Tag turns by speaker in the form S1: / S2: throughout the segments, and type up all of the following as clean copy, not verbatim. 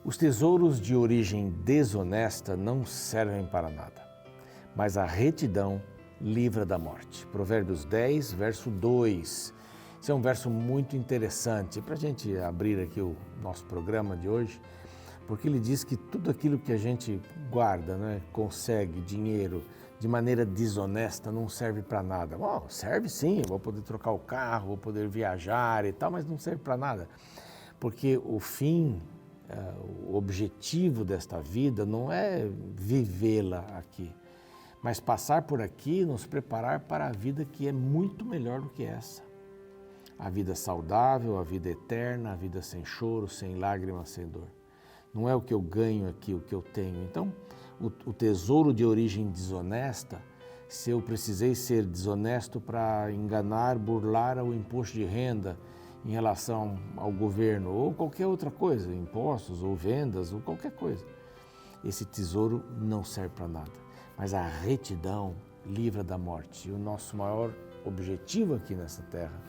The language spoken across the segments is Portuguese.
S1: Os tesouros de origem desonesta não servem para nada, mas a retidão livra da morte. Provérbios 10, verso 2. Esse é um verso muito interessante para a gente abrir aqui o nosso programa de hoje, porque ele diz que tudo aquilo que a gente guarda, consegue dinheiro de maneira desonesta, não serve para nada. Bom, serve sim, eu vou poder trocar o carro, vou poder viajar e tal, mas não serve para nada, porque o fim, o objetivo desta vida não é vivê-la aqui, mas passar por aqui e nos preparar para a vida que é muito melhor do que essa. A vida saudável, a vida eterna, a vida sem choro, sem lágrimas, sem dor. Não é o que eu ganho aqui, o que eu tenho. Então, o tesouro de origem desonesta, se eu precisei ser desonesto para enganar, burlar o imposto de renda em relação ao governo ou qualquer outra coisa, impostos ou vendas ou qualquer coisa, esse tesouro não serve para nada. Mas a retidão livra da morte. E o nosso maior objetivo aqui nessa terra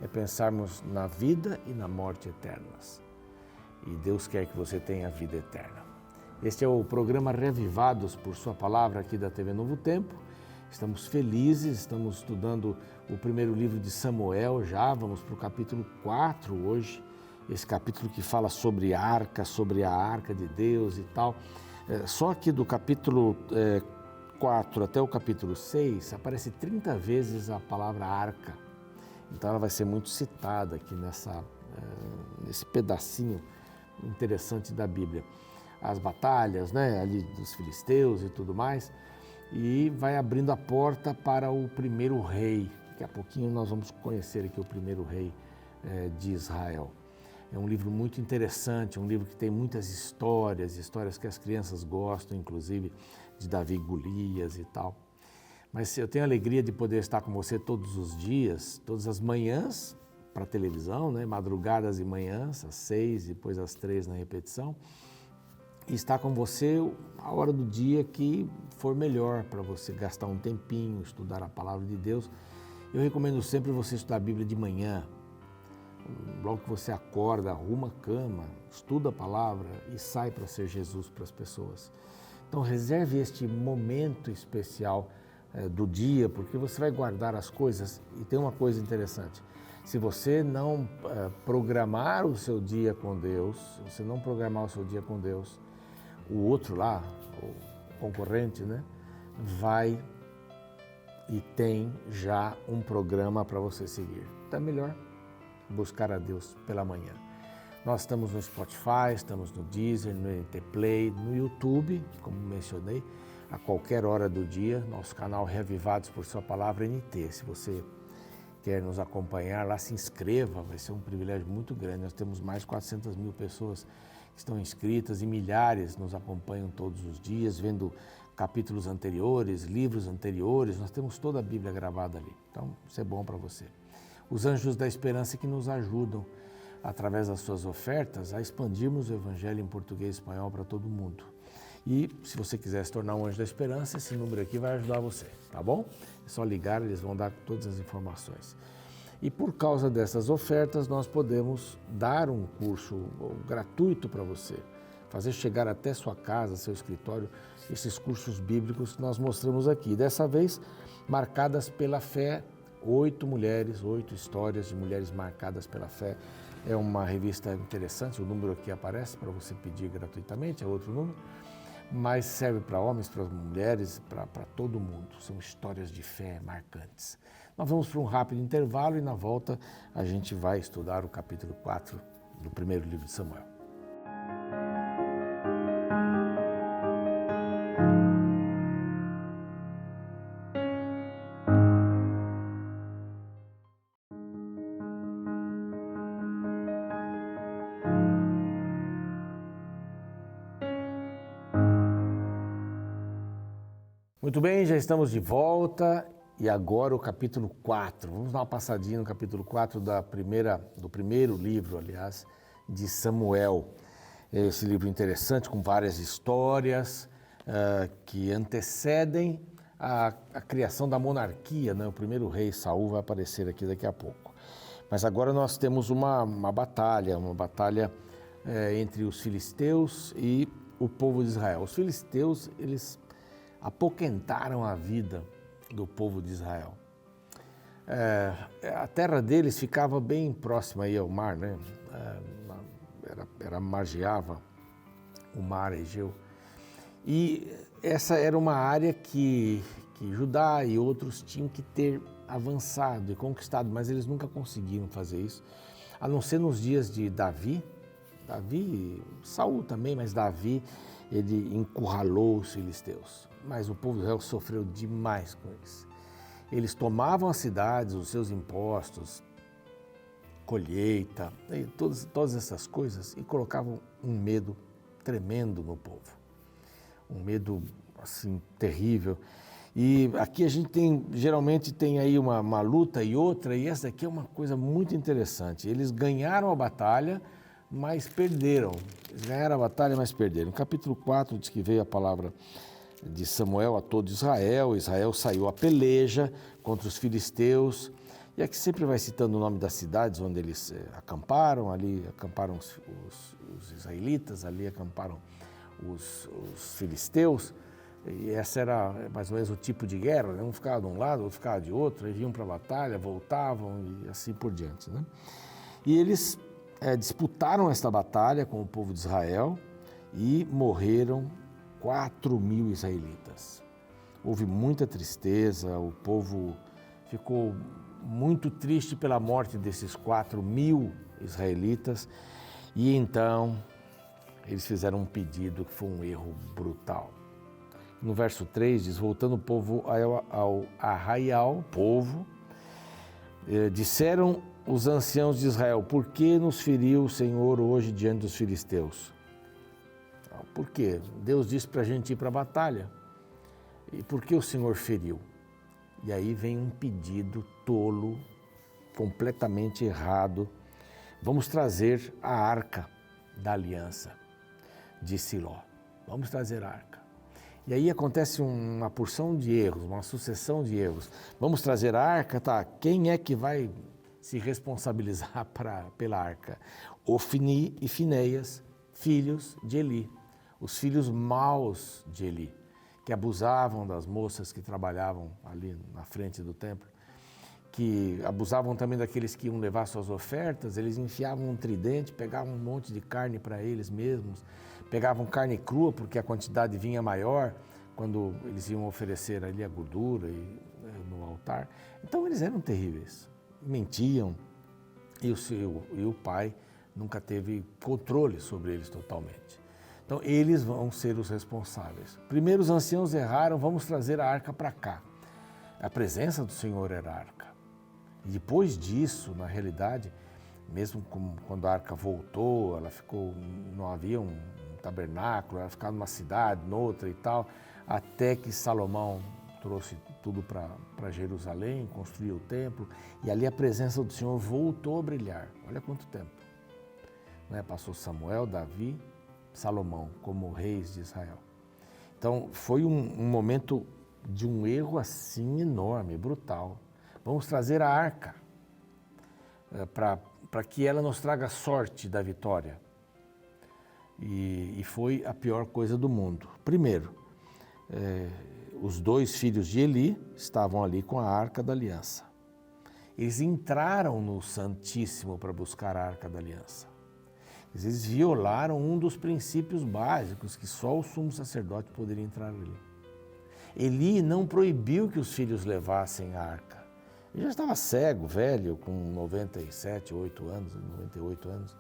S1: é pensarmos na vida e na morte eternas. E Deus quer que você tenha a vida eterna. Este é o programa Revivados por Sua Palavra aqui da TV Novo Tempo. Estamos felizes, estamos estudando o primeiro livro de Samuel já, vamos para o capítulo 4 hoje, esse capítulo que fala sobre a arca de Deus e tal. Só que do capítulo 4 até o capítulo 6 aparece 30 vezes a palavra arca. Então ela vai ser muito citada aqui nesse pedacinho interessante da Bíblia. As batalhas, ali dos filisteus e tudo mais, e vai abrindo a porta para o primeiro rei. Daqui a pouquinho nós vamos conhecer aqui o primeiro rei de Israel. É um livro muito interessante, um livro que tem muitas histórias que as crianças gostam, inclusive de Davi e Golias e tal. Mas eu tenho a alegria de poder estar com você todos os dias, todas as manhãs para a televisão, madrugadas e manhãs, às 6, depois às 3 na repetição, e estar com você a hora do dia que for melhor para você gastar um tempinho, estudar a Palavra de Deus. Eu recomendo sempre você estudar a Bíblia de manhã, logo que você acorda, arruma a cama, estuda a Palavra e sai para ser Jesus para as pessoas. Então reserve este momento especial do dia, porque você vai guardar as coisas. E tem uma coisa interessante, se você não programar o seu dia com Deus, o outro lá, o concorrente, vai e tem já um programa para você seguir. Então é melhor buscar a Deus pela manhã. Nós estamos no Spotify, estamos no Deezer, no NT Play, no YouTube, como mencionei, a qualquer hora do dia, nosso canal Revivados por Sua Palavra NT. Se você quer nos acompanhar lá, se inscreva, vai ser um privilégio muito grande. Nós temos mais de 400 mil pessoas que estão inscritas e milhares nos acompanham todos os dias, vendo capítulos anteriores, livros anteriores. Nós temos toda a Bíblia gravada ali, então isso é bom para você. Os Anjos da Esperança que nos ajudam, através das suas ofertas, a expandirmos o Evangelho em português e espanhol para todo mundo. E se você quiser se tornar um Anjo da Esperança, esse número aqui vai ajudar você, tá bom? É só ligar, eles vão dar todas as informações. E por causa dessas ofertas, nós podemos dar um curso gratuito para você, fazer chegar até sua casa, seu escritório, esses cursos bíblicos que nós mostramos aqui. Dessa vez, marcadas pela fé, 8 histórias de mulheres marcadas pela fé. É uma revista interessante, o número aqui aparece para você pedir gratuitamente, é outro número, mas serve para homens, para mulheres, para todo mundo. São histórias de fé marcantes. Nós vamos para um rápido intervalo e na volta a gente vai estudar o capítulo 4 do primeiro livro de Samuel. Muito bem, já estamos de volta e agora o capítulo 4. Vamos dar uma passadinha no capítulo 4 do primeiro livro, aliás, de Samuel. Esse livro interessante com várias histórias que antecedem a criação da monarquia, O primeiro rei, Saul, vai aparecer aqui daqui a pouco. Mas agora nós temos uma batalha entre os filisteus e o povo de Israel. Os filisteus, eles apoquentaram a vida do povo de Israel. A terra deles ficava bem próxima aí ao mar, né? Margeava o mar Egeu. E essa era uma área que Judá e outros tinham que ter avançado e conquistado, mas eles nunca conseguiram fazer isso, a não ser nos dias de Davi, Saul também, mas Davi, ele encurralou os filisteus. Mas o povo de Israel sofreu demais com eles. Eles tomavam as cidades, os seus impostos, colheita, e todas essas coisas, e colocavam um medo tremendo no povo. Um medo, assim, terrível. E aqui a gente geralmente tem aí uma luta e outra, e essa aqui é uma coisa muito interessante. Eles ganharam a batalha, mas perderam. Eles ganharam a batalha, mas perderam. No capítulo 4 diz que veio a palavra de Samuel a todo Israel. Israel saiu a peleja contra os filisteus. E aqui sempre vai citando o nome das cidades onde eles acamparam. Ali acamparam os israelitas, ali acamparam os filisteus. E essa era mais ou menos o tipo de guerra, né? Um ficava de um lado, outro ficava de outro, eles iam para a batalha, voltavam e assim por diante, né? E eles disputaram esta batalha com o povo de Israel e morreram 4.000 israelitas. Houve muita tristeza, o povo ficou muito triste pela morte desses 4.000 israelitas e então eles fizeram um pedido que foi um erro brutal. No verso 3 diz, voltando o povo ao arraial, disseram os anciãos de Israel, por que nos feriu o Senhor hoje diante dos filisteus? Por quê? Deus disse para a gente ir para a batalha. E por que o Senhor feriu? E aí vem um pedido tolo, completamente errado. Vamos trazer a arca da aliança de Siló. Vamos trazer a arca. E aí acontece uma porção de erros, uma sucessão de erros. Vamos trazer a arca, tá? Quem é que vai se responsabilizar pela arca? Ofni e Finéias, filhos de Eli, os filhos maus de Eli, que abusavam das moças que trabalhavam ali na frente do templo, que abusavam também daqueles que iam levar suas ofertas. Eles enfiavam um tridente, pegavam um monte de carne para eles mesmos, pegavam carne crua porque a quantidade vinha maior quando eles iam oferecer ali a gordura no altar. Então eles eram terríveis, mentiam e o pai nunca teve controle sobre eles totalmente. Então eles vão ser os responsáveis. Primeiro os anciãos erraram, vamos trazer a arca para cá. A presença do Senhor era a arca. E depois disso, na realidade, mesmo quando a arca voltou, ela ficou, não havia um tabernáculo, ela ficava numa cidade, noutra e tal, até que Salomão trouxe tudo para Jerusalém, construiu o templo, e ali a presença do Senhor voltou a brilhar. Olha quanto tempo. Né? Passou Samuel, Davi, Salomão como reis de Israel. Então foi um momento de um erro assim enorme, brutal. Vamos trazer a arca para que ela nos traga sorte da vitória. E foi a pior coisa do mundo. Primeiro, os 2 filhos de Eli estavam ali com a arca da aliança. Eles entraram no Santíssimo para buscar a arca da aliança. Eles violaram um dos princípios básicos que só o sumo sacerdote poderia entrar ali. Eli não proibiu que os filhos levassem a arca. Ele já estava cego, velho, com 98 anos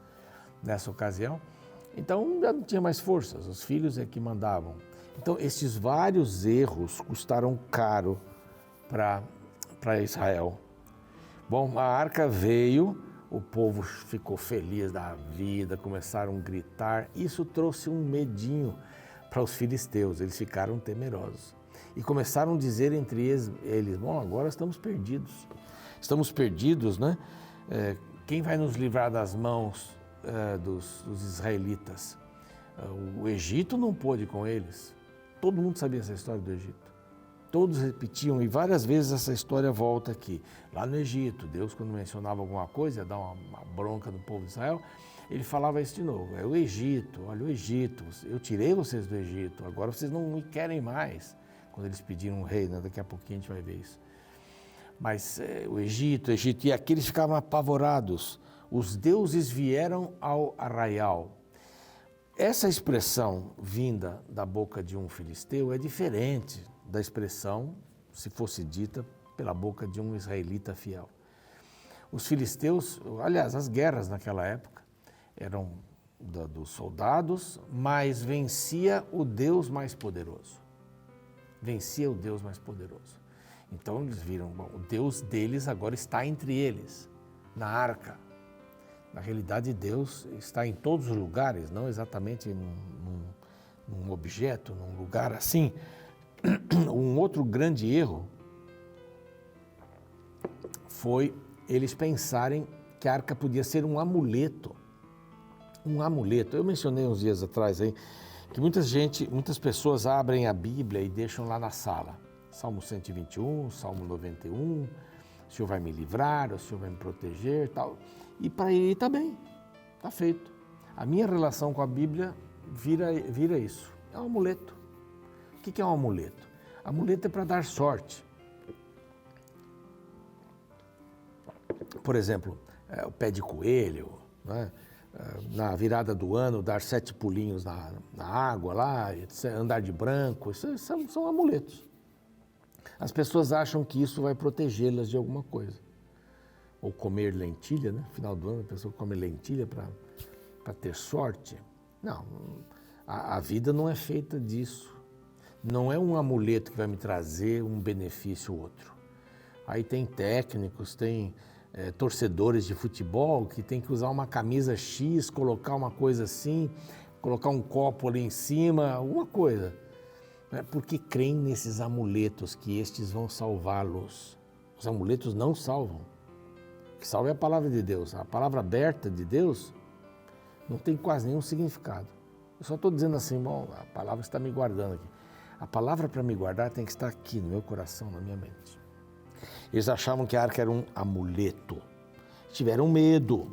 S1: nessa ocasião. Então já não tinha mais forças, os filhos é que mandavam. Então esses vários erros custaram caro para Israel. Bom, a arca veio, o povo ficou feliz da vida, começaram a gritar. Isso trouxe um medinho para os filisteus, eles ficaram temerosos. E começaram a dizer entre eles, bom, agora estamos perdidos. Estamos perdidos, né? Quem vai nos livrar das mãos dos israelitas? O Egito não pôde com eles. Todo mundo sabia essa história do Egito. Todos repetiam e várias vezes essa história volta aqui. Lá no Egito, Deus quando mencionava alguma coisa, ia dar uma bronca no povo de Israel, ele falava isso de novo, é o Egito, olha o Egito, eu tirei vocês do Egito, agora vocês não me querem mais. Quando eles pediram um rei, né? Daqui a pouquinho a gente vai ver isso. Mas o Egito, e aqui eles ficavam apavorados. Os deuses vieram ao arraial. Essa expressão vinda da boca de um filisteu é diferente da expressão se fosse dita pela boca de um israelita fiel. Os filisteus, aliás, as guerras naquela época eram dos soldados, mas vencia o Deus mais poderoso. Vencia o Deus mais poderoso. Então eles viram, bom, o Deus deles agora está entre eles, na arca. Na realidade, Deus está em todos os lugares, não exatamente num objeto, num lugar assim. Um outro grande erro foi eles pensarem que a arca podia ser um amuleto. Um amuleto. Eu mencionei uns dias atrás aí que muitas pessoas abrem a Bíblia e deixam lá na sala. Salmo 121, Salmo 91, o Senhor vai me livrar, o Senhor vai me proteger, tal. E para ele está bem, está feito. A minha relação com a Bíblia vira isso. É um amuleto. O que é um amuleto? Amuleto é para dar sorte. Por exemplo, o pé de coelho, né? Na virada do ano, dar 7 pulinhos na água lá, andar de branco, isso são amuletos. As pessoas acham que isso vai protegê-las de alguma coisa. Ou comer lentilha, né? No final do ano a pessoa come lentilha para ter sorte. Não, a vida não é feita disso. Não é um amuleto que vai me trazer um benefício ou outro. Aí tem técnicos, tem torcedores de futebol que tem que usar uma camisa X, colocar uma coisa assim, colocar um copo ali em cima, alguma coisa. Porque creem nesses amuletos que estes vão salvá-los. Os amuletos não salvam. O que salva é a palavra de Deus. A palavra aberta de Deus não tem quase nenhum significado. Eu só estou dizendo assim, bom, a palavra está me guardando aqui. A palavra para me guardar tem que estar aqui no meu coração, na minha mente. Eles achavam que a arca era um amuleto. Tiveram medo.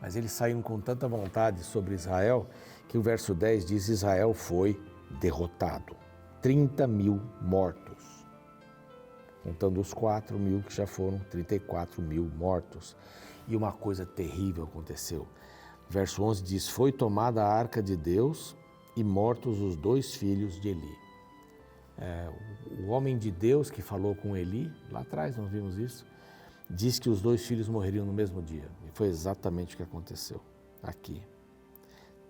S1: Mas eles saíram com tanta vontade sobre Israel que o verso 10 diz: Israel foi derrotado. 30.000 mortos. Contando os 4.000 que já foram, 34.000 mortos. E uma coisa terrível aconteceu. Verso 11 diz: foi tomada a arca de Deus e mortos os 2 filhos de Eli. O homem de Deus que falou com Eli, lá atrás nós vimos isso, diz que os 2 filhos morreriam no mesmo dia. E foi exatamente o que aconteceu aqui.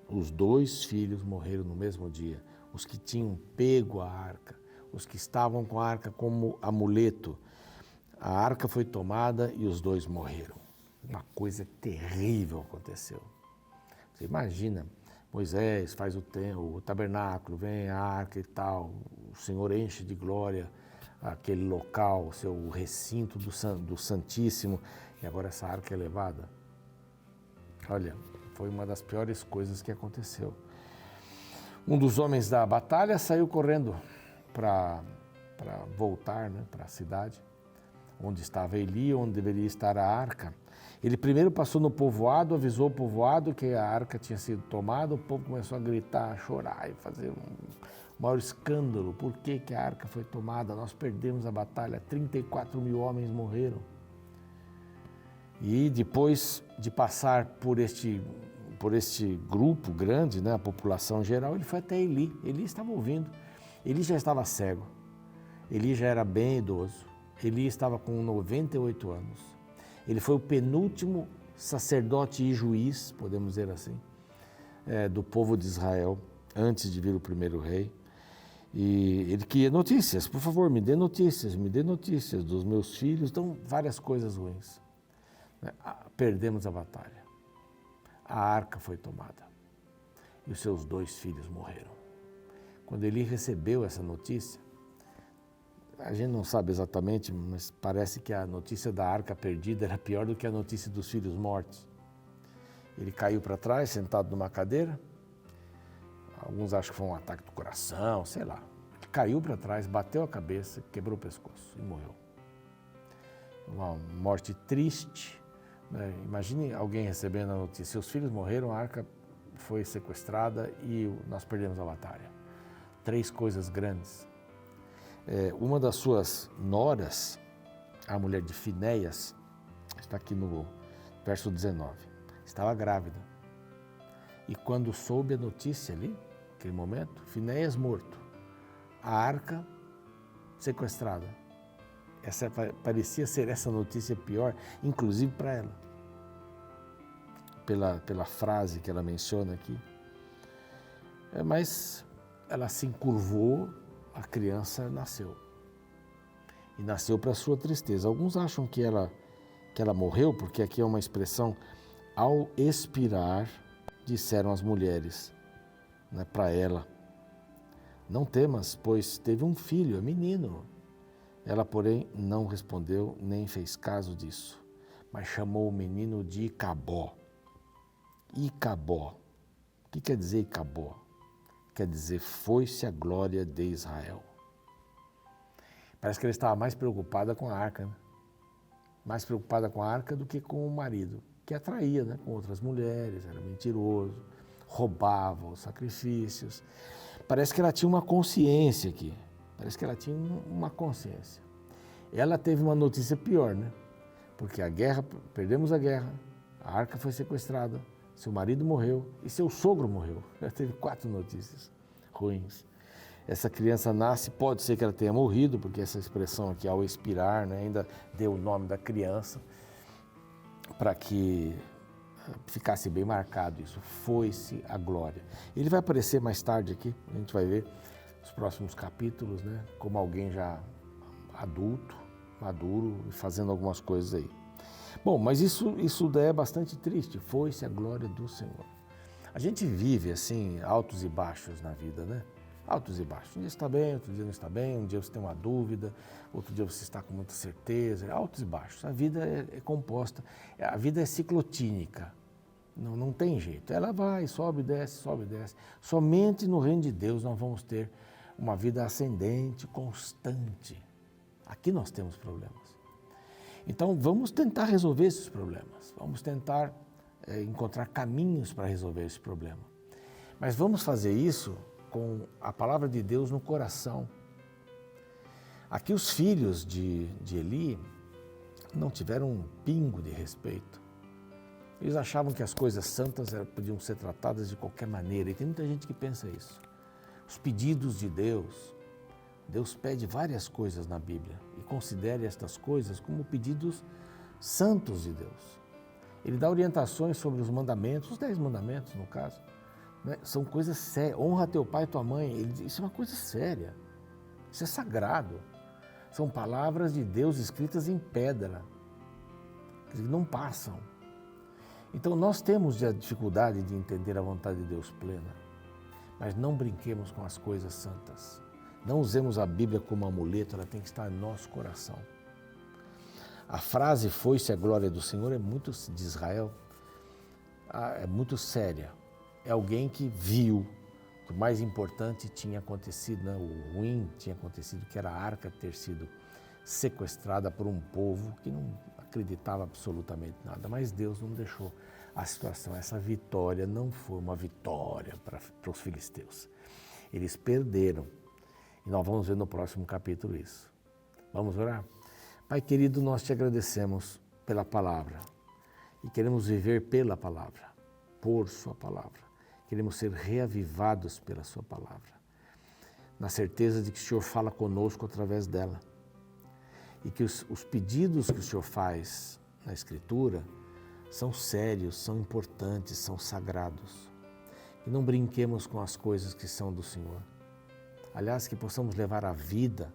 S1: Os 2 filhos morreram no mesmo dia. Os que tinham pego a arca, os que estavam com a arca como amuleto. A arca foi tomada e os 2 morreram. Uma coisa terrível aconteceu. Você imagina, Moisés faz o tabernáculo, vem a arca e tal, o Senhor enche de glória aquele local, o recinto do Santíssimo, e agora essa arca é levada. Olha, foi uma das piores coisas que aconteceu. Um dos homens da batalha saiu correndo para voltar, né, para a cidade, onde estava Eli, onde deveria estar a arca. Ele primeiro passou no povoado, avisou o povoado que a arca tinha sido tomada, o povo começou a gritar, a chorar e fazer um maior escândalo. Por que a arca foi tomada? Nós perdemos a batalha, 34.000 homens morreram. E depois de passar por este grupo grande, né, a população geral, ele foi até Eli. Eli estava ouvindo. Eli já estava cego. Eli já era bem idoso. Eli estava com 98 anos. Ele foi o penúltimo sacerdote e juiz, podemos dizer assim, do povo de Israel, antes de vir o primeiro rei. E ele queria notícias, por favor, me dê notícias dos meus filhos. Então, várias coisas ruins. Perdemos a batalha. A arca foi tomada e os seus 2 filhos morreram. Quando ele recebeu essa notícia, a gente não sabe exatamente, mas parece que a notícia da arca perdida era pior do que a notícia dos filhos mortos. Ele caiu para trás, sentado numa cadeira. Alguns acham que foi um ataque do coração, sei lá. Ele caiu para trás, bateu a cabeça, quebrou o pescoço e morreu. Uma morte triste, Imagine alguém recebendo a notícia: seus filhos morreram, a arca foi sequestrada e nós perdemos a batalha. 3 coisas grandes. Uma das suas noras, a mulher de Finéias, está aqui no verso 19, estava grávida. E quando soube a notícia ali, naquele momento, Finéias morto, a arca sequestrada. Parecia ser essa notícia pior, inclusive para ela, pela frase que ela menciona aqui. Mas ela se encurvou, a criança nasceu. E nasceu para sua tristeza. Alguns acham que ela morreu, porque aqui é uma expressão, ao expirar, disseram as mulheres, né, para ela: não temas, pois teve um filho, é menino. Ela, porém, não respondeu, nem fez caso disso, mas chamou o menino de Icabó. Icabó. O que quer dizer Icabó? Quer dizer, foi-se a glória de Israel. Parece que ela estava mais preocupada com a arca, né? Mais preocupada com a arca do que com o marido, que atraía, né, com outras mulheres, era mentiroso, roubava os sacrifícios. Parece que ela tinha uma consciência aqui. Parece que ela tinha uma consciência. Ela teve uma notícia pior, né? Porque a guerra, perdemos a guerra, a arca foi sequestrada, seu marido morreu e seu sogro morreu. Ela teve 4 notícias ruins. Essa criança nasce, pode ser que ela tenha morrido, porque essa expressão aqui, ao expirar, né, ainda deu o nome da criança, para que ficasse bem marcado isso. Foi-se a glória. Ele vai aparecer mais tarde aqui, a gente vai ver os próximos capítulos, né, como alguém já adulto, maduro, fazendo algumas coisas aí. Bom, mas isso daí é bastante triste. Foi-se a glória do Senhor. A gente vive assim, altos e baixos na vida, né? Altos e baixos. Um dia está bem, outro dia não está bem, um dia você tem uma dúvida, outro dia você está com muita certeza. Altos e baixos. A vida é composta, a vida é ciclotínica. Não tem jeito. Ela vai, sobe e desce, sobe e desce. Somente no reino de Deus nós vamos ter uma vida ascendente, constante. Aqui nós temos problemas. Então vamos tentar resolver esses problemas. Vamos tentar encontrar caminhos para resolver esse problema. Mas vamos fazer isso com a palavra de Deus no coração. Aqui os filhos de Eli não tiveram um pingo de respeito. Eles achavam que as coisas santas podiam ser tratadas de qualquer maneira. E tem muita gente que pensa isso. Os pedidos de Deus, Deus pede várias coisas na Bíblia e considere estas coisas como pedidos santos de Deus. Ele dá orientações sobre os mandamentos, os 10 mandamentos no caso. São coisas sérias. Honra teu pai e tua mãe. Isso é uma coisa séria. Isso é sagrado. São palavras de Deus escritas em pedra, que não passam. Então nós temos a dificuldade de entender a vontade de Deus plena, mas não brinquemos com as coisas santas. Não usemos a Bíblia como amuleto, ela tem que estar no nosso coração. A frase foi-se a glória do Senhor de Israel, é muito séria. É alguém que viu que o mais importante tinha acontecido, né? O ruim tinha acontecido, que era a arca ter sido sequestrada por um povo que não acreditava absolutamente nada. Mas Deus não deixou a situação. Essa vitória não foi uma vitória para os filisteus. Eles perderam. E nós vamos ver no próximo capítulo isso. Vamos orar? Pai querido, nós te agradecemos pela palavra. E queremos viver pela palavra, por sua palavra. Queremos ser reavivados pela sua palavra, na certeza de que o Senhor fala conosco através dela e que os pedidos que o Senhor faz na Escritura são sérios, são importantes, são sagrados. Que não brinquemos com as coisas que são do Senhor. Aliás, que possamos levar a vida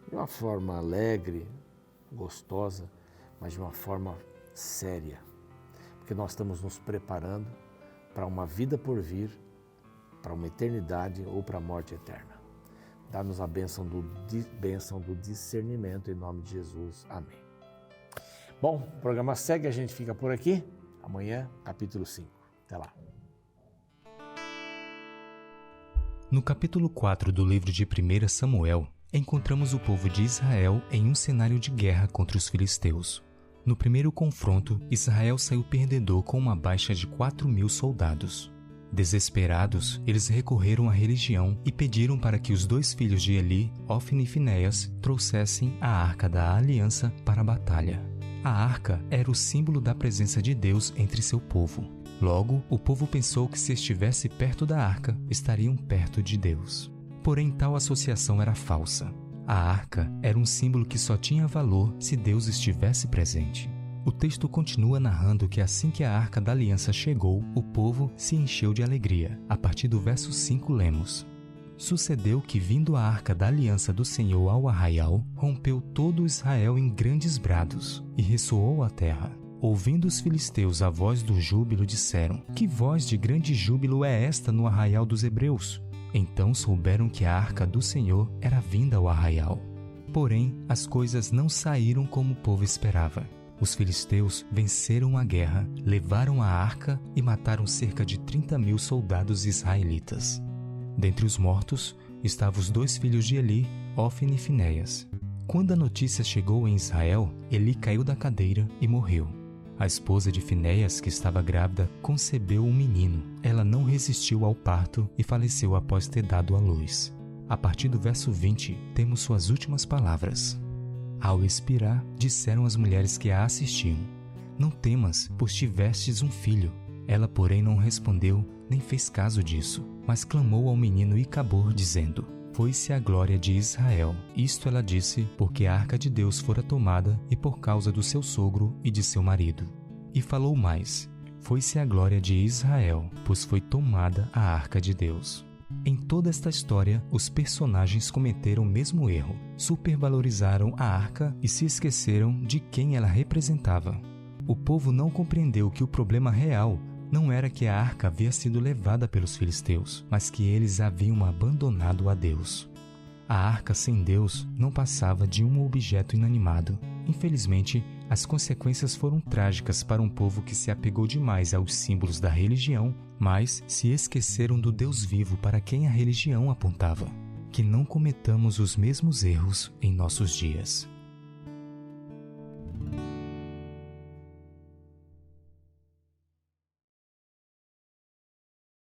S1: de uma forma alegre, gostosa, mas de uma forma séria, porque nós estamos nos preparando para uma vida por vir, para uma eternidade ou para a morte eterna. Dá-nos a bênção do discernimento em nome de Jesus. Amém. Bom, o programa segue, a gente fica por aqui. Amanhã, capítulo 5. Até lá.
S2: No capítulo 4 do livro de 1 Samuel, encontramos o povo de Israel em um cenário de guerra contra os filisteus. No primeiro confronto, Israel saiu perdedor com uma baixa de 4.000 soldados. Desesperados, eles recorreram à religião e pediram para que os 2 filhos de Eli, Hofni e Finéias, trouxessem a Arca da Aliança para a batalha. A arca era o símbolo da presença de Deus entre seu povo. Logo, o povo pensou que se estivesse perto da arca, estariam perto de Deus. Porém, tal associação era falsa. A arca era um símbolo que só tinha valor se Deus estivesse presente. O texto continua narrando que assim que a Arca da Aliança chegou, o povo se encheu de alegria. A partir do verso 5 lemos: Sucedeu que, vindo a Arca da Aliança do Senhor ao arraial, rompeu todo Israel em grandes brados, e ressoou a terra. Ouvindo os filisteus a voz do júbilo, disseram: Que voz de grande júbilo é esta no arraial dos hebreus? Então souberam que a Arca do Senhor era vinda ao arraial. Porém, as coisas não saíram como o povo esperava. Os filisteus venceram a guerra, levaram a arca e mataram cerca de 30.000 soldados israelitas. Dentre os mortos estavam os 2 filhos de Eli, Hofni e Finéias. Quando a notícia chegou em Israel, Eli caiu da cadeira e morreu. A esposa de Finéias, que estava grávida, concebeu um menino. Ela não resistiu ao parto e faleceu após ter dado à luz. A partir do verso 20, temos suas últimas palavras. Ao expirar, disseram as mulheres que a assistiam: Não temas, pois tivestes um filho. Ela, porém, não respondeu, nem fez caso disso, mas clamou ao menino Icabor, dizendo: Foi-se a glória de Israel. Isto ela disse, porque a arca de Deus fora tomada, e por causa do seu sogro e de seu marido. E falou mais: Foi-se a glória de Israel, pois foi tomada a arca de Deus. Em toda esta história, os personagens cometeram o mesmo erro. Supervalorizaram a arca e se esqueceram de quem ela representava. O povo não compreendeu que o problema real não era que a arca havia sido levada pelos filisteus, mas que eles haviam abandonado a Deus. A arca sem Deus não passava de um objeto inanimado. Infelizmente, as consequências foram trágicas para um povo que se apegou demais aos símbolos da religião, mas se esqueceram do Deus vivo para quem a religião apontava. Que não cometamos os mesmos erros em nossos dias.